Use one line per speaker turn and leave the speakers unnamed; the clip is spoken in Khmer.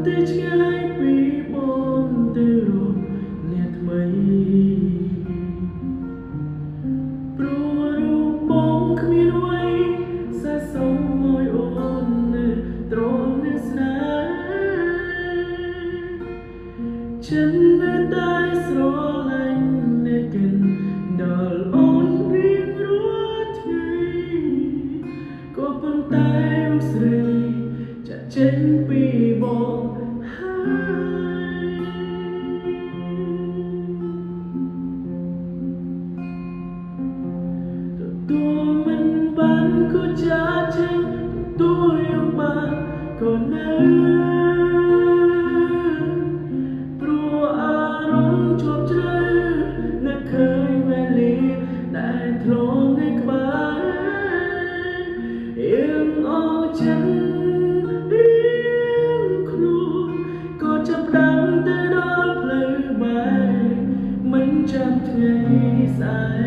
តែឆ្ងាយពីបងទៅរកអ្នកថ្មីព្រោះរូបបងគ្មានអ្វីសែសុំមួយអូននៅត្រង់នេះស្នេហ៍ฉันនៅតែស្រឡាញ់អ្នកកិនដល់អូនរៀងរាល់ថ្ងៃក៏ប៉ុន្តែរូបស្រីចាក់ចេញពីបងហើយទទួលមិនបានក៏ចាចេញទទួលយកបានក៏នៅព្រោះអារម្មណ៍ជាប់ជ្រៅនឹកឃើញវេលាដែលធ្លាប់នៅក្បែរយើងអរចិនរៀងខ្លួនក៏ចាប់ផ្ដើមទៅដល់ផ្លូវបែកមិនចាំថ្ងៃស្អែក